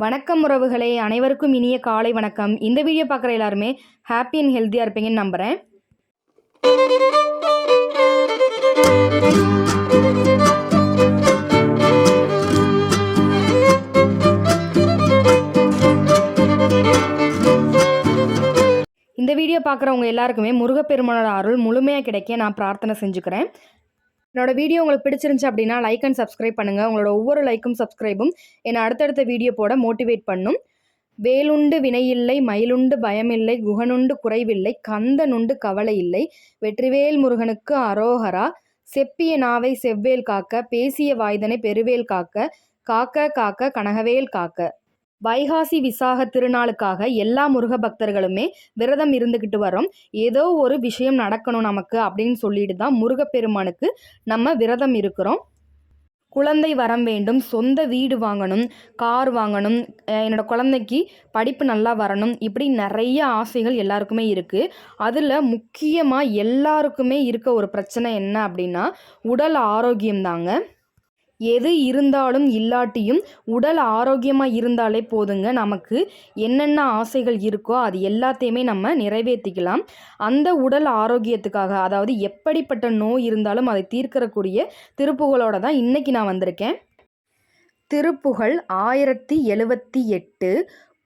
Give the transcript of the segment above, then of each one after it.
வணக்கம் உறவுகளே, அனைவருக்கும் இனிய காலை வணக்கம். இந்த வீடியோ பார்க்குற எல்லாருமே ஹாப்பி அண்ட் ஹெல்த்தியாக இருப்பீங்கன்னு நம்புகிறேன். இந்த வீடியோ பார்க்குறவங்க எல்லாருக்குமே முருகப்பெருமானோட அருள் முழுமையாக கிடைக்க நான் பிரார்த்தனை செஞ்சுக்கிறேன். என்னோட வீடியோ உங்களுக்கு பிடிச்சிருந்துச்சு அப்படின்னா லைக் அண்ட் சப்ஸ்கிரைப் பண்ணுங்கள். உங்களோட ஒவ்வொரு லைக்கும் சப்ஸ்கிரைபும் என்னை அடுத்தடுத்த வீடியோ போட மோட்டிவேட் பண்ணும். வேலுண்டு வினையில்லை, மயிலுண்டு பயமில்லை, குகனுண்டு குறைவில்லை, கந்தனுண்டு கவலை இல்லை, வெற்றிவேல் முருகனுக்கு அரோகரா. செப்பிய நாவை செவ்வேல் காக்க, பேசிய வாய்தனை பெருவேல் காக்க, காக்க காக்க கனகவேல் காக்க. வைகாசி விசாக திருநாளுக்காக எல்லா முருக பக்தர்களுமே விரதம் இருந்துக்கிட்டு வரோம். ஏதோ ஒரு விஷயம் நடக்கணும் நமக்கு அப்படின்னு சொல்லிட்டு தான் முருகப்பெருமானுக்கு நம்ம விரதம் இருக்கிறோம். குழந்தை வரம் வேண்டும், சொந்த வீடு வாங்கணும், கார் வாங்கணும், என்னோடய குழந்தைக்கு படிப்பு நல்லா வரணும், இப்படி நிறைய ஆசைகள் எல்லாருக்குமே இருக்குது. அதில் முக்கியமாக எல்லாருக்குமே இருக்க ஒரு பிரச்சனை என்ன அப்படின்னா உடல் ஆரோக்கியம் தாங்க. எது இருந்தாலும் இல்லாட்டியும் உடல் ஆரோக்கியமாக இருந்தாலே போதுங்க. நமக்கு என்னென்ன ஆசைகள் இருக்கோ அது எல்லாத்தையுமே நம்ம நிறைவேற்றிக்கலாம். அந்த உடல் ஆரோக்கியத்துக்காக, அதாவது எப்படிப்பட்ட நோய் இருந்தாலும் அதை தீர்க்கக்கூடிய திருப்புகளோட தான் இன்றைக்கி நான் வந்திருக்கேன். திருப்புகழ் 1078.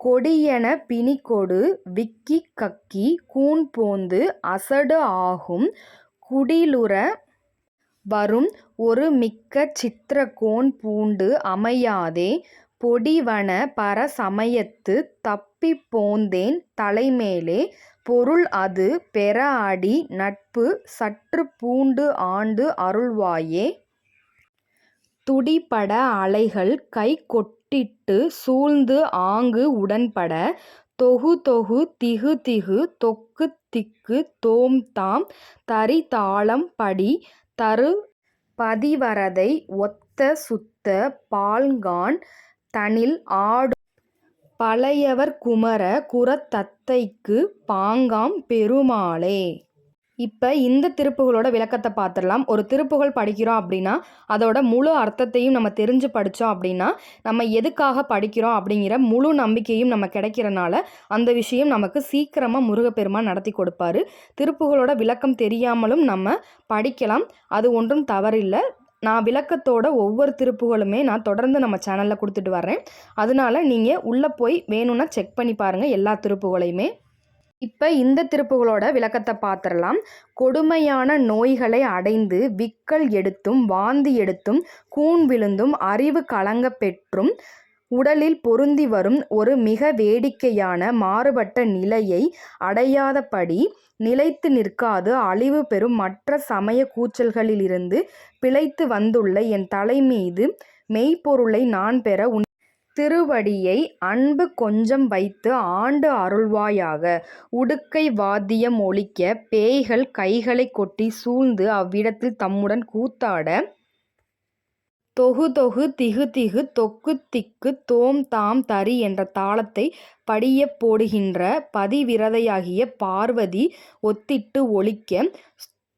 கொடியென பிணிகொடு விக்கி கக்கி கூன் போந்து அசடு ஆகும் குடிலுற வரும் ஒரு மிக்க சித்திரகோன் பூண்டு அமையாதே பொடிவன பர சமயத்து தப்பி போந்தேன் தலைமேலே பொருள் அது பெற அடி நட்பு சற்று பூண்டு ஆண்டு அருள்வாயே. துடிபட அலைகள் கை கொட்டிட்டு சூழ்ந்து ஆங்கு உடன்பட தொகு தொகு திகு திகு தொக்கு திக்கு தோம் தாம் தரி தாளம் படி தரு பதிவரதை ஒத்த சுத்த பால்கான் தனில் ஆடு பழையவர் குமர குரத்தத்தைக்கு பாங்காம் பெருமாளே. இப்போ இந்த திருப்புகளோட விளக்கத்தை பார்த்துடலாம். ஒரு திருப்புகள் படிக்கிறோம் அப்படின்னா அதோட முழு அர்த்தத்தையும் நம்ம தெரிஞ்சு படித்தோம் அப்படின்னா நம்ம எதுக்காக படிக்கிறோம் அப்படிங்கிற முழு நம்பிக்கையும் நம்ம கிடைக்கிறனால அந்த விஷயம் நமக்கு சீக்கிரமாக முருகப்பெருமான் நடத்தி கொடுப்பாரு. திருப்புகளோட விளக்கம் தெரியாமலும் நம்ம படிக்கலாம், அது ஒன்றும் தவறில்லை. நான் விளக்கத்தோட ஒவ்வொரு திருப்புகளுமே நான் தொடர்ந்து நம்ம சேனலில் கொடுத்துட்டு வர்றேன். அதனால நீங்கள் உள்ளே போய் வேணும்னா செக் பண்ணி பாருங்கள் எல்லா திருப்புகளையுமே. இப்போ இந்த திருப்புகளோட விளக்கத்தை பார்த்துடலாம். கொடுமையான நோய்களை அடைந்து விக்கல் எடுத்தும் வாந்தி எடுத்தும் கூன் விழுந்தும் அறிவு கலங்க பெற்றும் உடலில் பொருந்தி வரும் ஒரு மிக வேடிக்கையான மாறுபட்ட நிலையை அடையாதபடி நிலைத்து நிற்காது அழிவு பெறும் மற்ற சமய கூச்சல்களிலிருந்து பிழைத்து வந்துள்ள என் தலை மீது மெய்ப்பொருளை நான் பெற திருவடியை அன்பு கொஞ்சம் வைத்து ஆண்டு அருள்வாயாக. உடுக்கை வாத்தியம் ஒலிக்க பேய்கள் கைகளை கொட்டி சூழ்ந்து அவ்விடத்தில் தம்முடன் கூத்தாட தொகு தொகு திகு திகு தொக்கு திக்கு தோம் தாம் தரி என்ற தாளத்தை படிய போடுகின்ற பதிவிரதையாகிய பார்வதி ஒத்திட்டு ஒலிக்க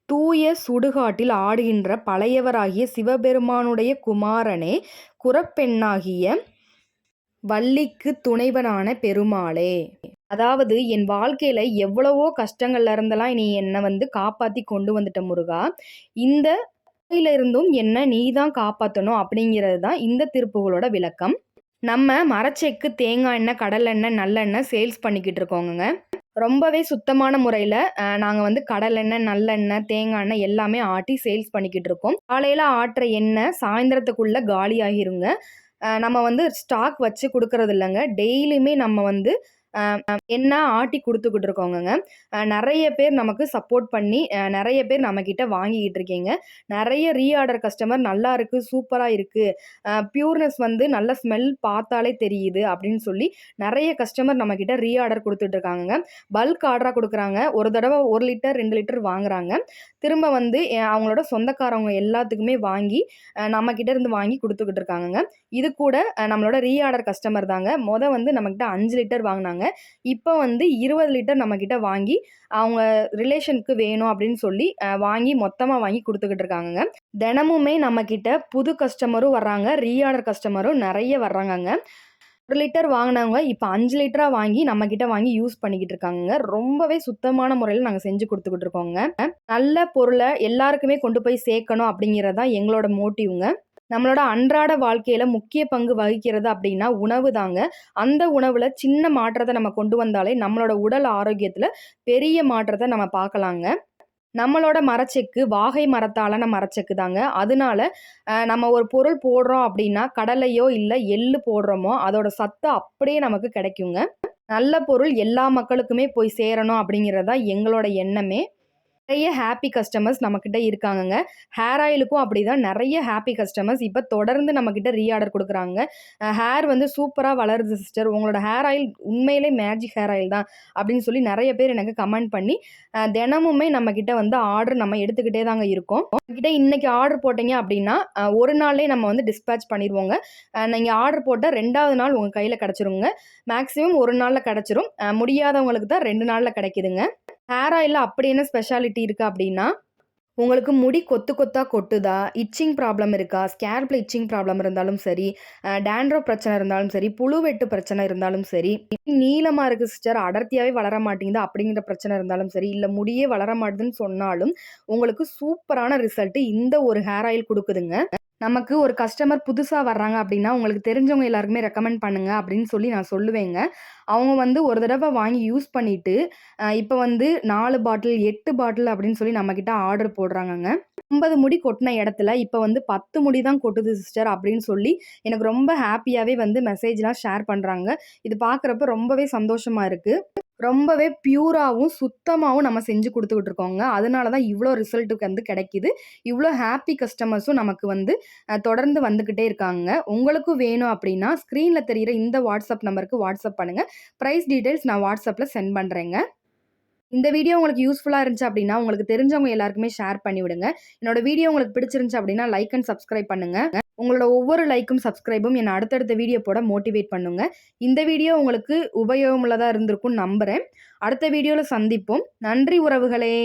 தூய சுடுகாட்டில் ஆடுகின்ற பழையவராகிய சிவபெருமானுடைய குமாரனே குறப்பெண்ணாகிய வள்ளிக்கு துணைவனான பெருமாளே. அதாவது என் வாழ்க்கையில் எவ்வளவோ கஷ்டங்கள்ல இருந்தெல்லாம் நீ என்னை காப்பாற்றி கொண்டு வந்துட்ட முருகா, இந்த இருந்தும் என்ன நீ தான் காப்பாற்றணும் அப்படிங்கிறது தான் இந்த திருப்புகளோட விளக்கம். நம்ம மரச்செக்கு, தேங்காய் எண்ணெய், கடல் எண்ணெய், நல்லெண்ணெய் சேல்ஸ் பண்ணிக்கிட்டு இருக்கோங்க. ரொம்பவே சுத்தமான முறையில் நாங்கள் கடலெண்ணெய், நல்லெண்ணெய், தேங்காய் எண்ணெய் எல்லாமே ஆட்டி சேல்ஸ் பண்ணிக்கிட்டு இருக்கோம். காலையில் ஆட்டுற எண்ணெய் சாயந்தரத்துக்குள்ளே காலியாகிருங்க. நம்ம ஸ்டாக் வச்சு கொடுக்கறது இல்லைங்க. டெய்லியுமே நம்ம எண்ணெய் ஆட்டி கொடுத்துக்கிட்டு இருக்கோங்க. நிறைய பேர் நமக்கு சப்போர்ட் பண்ணி நிறைய பேர் நம்மக்கிட்ட வாங்கிக்கிட்டு இருக்கீங்க. நிறைய ரீஆர்டர் கஸ்டமர் நல்லா இருக்குது, சூப்பராக இருக்குது, பியூர்னஸ் நல்ல ஸ்மெல் பார்த்தாலே தெரியுது அப்படின்னு சொல்லி நிறைய கஸ்டமர் நம்மக்கிட்ட ரீஆர்டர் கொடுத்துட்ருக்காங்க. பல்க் ஆர்டராக கொடுக்குறாங்க. ஒரு தடவை 1 லிட்டர் 2 லிட்டர் வாங்குறாங்க. திரும்ப அவங்களோட சொந்தக்காரவங்க எல்லாத்துக்குமே வாங்கி நம்மக்கிட்ட இருந்து வாங்கி கொடுத்துக்கிட்டு இருக்காங்க. இது கூட நம்மளோட ரீஆர்டர் கஸ்டமர் தாங்க. நம்மக்கிட்ட 5 லிட்டர் வாங்கினாங்க. இப்போ 20 லிட்டர் நம்மக்கிட்ட வாங்கி அவங்க ரிலேஷனுக்கு வேணும் அப்படின்னு சொல்லி வாங்கி மொத்தமாக வாங்கி கொடுத்துக்கிட்டு இருக்காங்க. தினமுமே நம்மக்கிட்ட புது கஸ்டமரும் வர்றாங்க, ரீஆர்டர் கஸ்டமரும் நிறைய வர்றாங்கங்க. 1 லிட்டர் வாங்குனவங்க இப்ப 5 லிட்டரா வாங்கி நம்மகிட்ட வாங்கி யூஸ் பண்ணிக்கிட்டு இருக்காங்கங்க. ரொம்பவே சுத்தமான முறையில நாங்க செஞ்சு குடுத்துக்கிட்டு இருக்கோங்க. நல்ல பொருள எல்லாருக்குமே கொண்டு போய் சேர்க்கணும் அப்படிங்கிறது தான் எங்களோட மோட்டிவ்ங்க. நம்மளோட அன்றாட வாழ்க்கையில முக்கிய பங்கு வகிக்கிறது அப்படின்னா உணவு தாங்க. அந்த உணவுல சின்ன மாற்றத்த நம்ம கொண்டு வந்தாலே நம்மளோட உடல் ஆரோக்கியத்துல பெரிய மாற்றத்த நம்ம பார்க்கலாங்க. நம்மளோட மரச்செக்கு வாகை மரத்தாலான மரச்செக்கு தாங்க. அதனால நம்ம ஒரு பொருள் போடுறோம் அப்படின்னா, கடலையோ இல்ல எள்ளு போடுறோமோ, அதோட சத்து அப்படியே நமக்கு கிடைக்குங்க. நல்ல பொருள் எல்லா மக்களுக்குமே போய் சேரணும் அப்படிங்கிறது தான் எங்களோட எண்ணமே. நிறைய ஹாப்பி கஸ்டமர்ஸ் நம்மகிட்ட இருக்காங்கங்க. ஹேர் ஆயிலுக்கும் அப்படிதான் நெறைய ஹாப்பி கஸ்டமர்ஸ் இப்ப தொடர்ந்து நம்மகிட்ட ரீஆர்டர் குடுக்குறாங்க. ஹேர் வந்து சூப்பரா வளருது சிஸ்டர். உங்களோட ஹேர் ஆயில் உண்மையிலே மேஜிக் ஹேர் ஆயில் தான் அப்படின்னு சொல்லி நெறைய பேர் எனக்கு கமெண்ட் பண்ணி, தினமுமே நம்மகிட்ட வந்து ஆர்டர் நம்ம எடுத்துக்கிட்டே தாங்க இருக்கோம். உங்ககிட்ட இன்னைக்கு ஆர்டர் போட்டீங்க அப்படின்னா, ஒரு நாள்லயே நம்ம வந்து டிஸ்பேட்ச் பண்ணிருவோங்க. நீங்க ஆர்டர் போட்ட 2வது நாள் உங்க கையில கிடைச்சிருங்க. மேக்ஸிமம் 1 நாள்ல கிடைச்சிரும். முடியாதவங்களுக்கு தான் 2 நாள்ல கிடைக்குதுங்க. ஹேர் ஆயில்ல அப்படி என்ன ஸ்பெஷாலிட்டி இருக்கு அப்படின்னா, உங்களுக்கு முடி கொத்து கொத்தா கொட்டுதா? இச்சிங் ப்ராப்ளம் இருக்கா? ஸ்கேல்ப்ல இச்சிங் ப்ராப்ளம் இருந்தாலும் சரி, டாண்ட்ரஃப் பிரச்சனை இருந்தாலும் சரி, புழுவெட்டு பிரச்சனை இருந்தாலும் சரி, நீளமா இருக்கு சிஸ்டர் அடர்த்தியாவே வளர மாட்டேங்குது அப்படிங்கிற பிரச்சனை இருந்தாலும் சரி, இல்ல முடியே வளர மாட்டுதுன்னு சொன்னாலும், உங்களுக்கு சூப்பரான ரிசல்ட் இந்த ஒரு ஹேர் ஆயில் குடுக்குதுங்க. நமக்கு ஒரு கஸ்டமர் புதுசா வர்றாங்க அப்படின்னா, உங்களுக்கு தெரிஞ்சவங்க எல்லாருக்குமே ரெக்கமெண்ட் பண்ணுங்க அப்படின்னு சொல்லி நான் சொல்லுவேங்க. அவங்க வந்து ஒரு தடவ வாங்கி யூஸ் பண்ணிட்டு, இப்ப வந்து 4 பாட்டில், 8 பாட்டில் அப்படின்னு சொல்லி நம்மகிட்ட ஆர்டர் போடுறாங்கங்க. 50 முடி கொட்டுன இடத்துல, இப்ப வந்து 10 முடி தான் கொட்டுது சிஸ்டர் அப்படின்னு சொல்லி, எனக்கு ரொம்ப ஹேப்பியாவே வந்து மெசேஜ்லாம் ஷேர் பண்றாங்க. இது பார்க்குறப்ப ரொம்பவே சந்தோஷமா இருக்கு. ரொம்பவே பியூராவும், சுத்தமாவும் நம்ம செஞ்சு குடுத்துக்கிட்டு இருக்கோங்க. அதனால தான் இவ்ளோ ரிசல்ட்டுக்கு வந்து கிடைக்குது. இவ்ளோ ஹேப்பி கஸ்டமர்ஸும் நமக்கு வந்து தொடர்ந்து வந்துகிட்டே இருக்காங்க. உங்களுக்கும் வேணும் அப்படின்னா, ஸ்க்ரீன்ல தெரியிற இந்த வாட்ஸ்அப் நம்பருக்கு வாட்ஸ்அப் பண்ணுங்க. பிரைஸ் டீட்டெயில்ஸ் நான் வாட்ஸ்அப்ல சென்ட் பண்றேங்க. இந்த வீடியோ உங்களுக்கு யூஸ்ஃபுல்லா இருந்துச்சு அப்படின்னா, உங்களுக்கு தெரிஞ்சவங்க எல்லாருக்குமே ஷேர் பண்ணி விடுங்க. என்னோட வீடியோ உங்களுக்கு பிடிச்சிருந்துச்சு அப்படின்னா, லைக் அண்ட் சப்ஸ்கிரைப் பண்ணுங்க. உங்களோட ஒவ்வொரு லைக்கும், சப்ஸ்கிரைபும் என்ன அடுத்தடுத்த வீடியோ போட மோட்டிவேட் பண்ணுங்க. இந்த வீடியோ உங்களுக்கு உபயோகமுள்ளதா இருந்திருக்கும்னு நம்புறேன். அடுத்த வீடியோல சந்திப்போம். நன்றி உறவுகளே!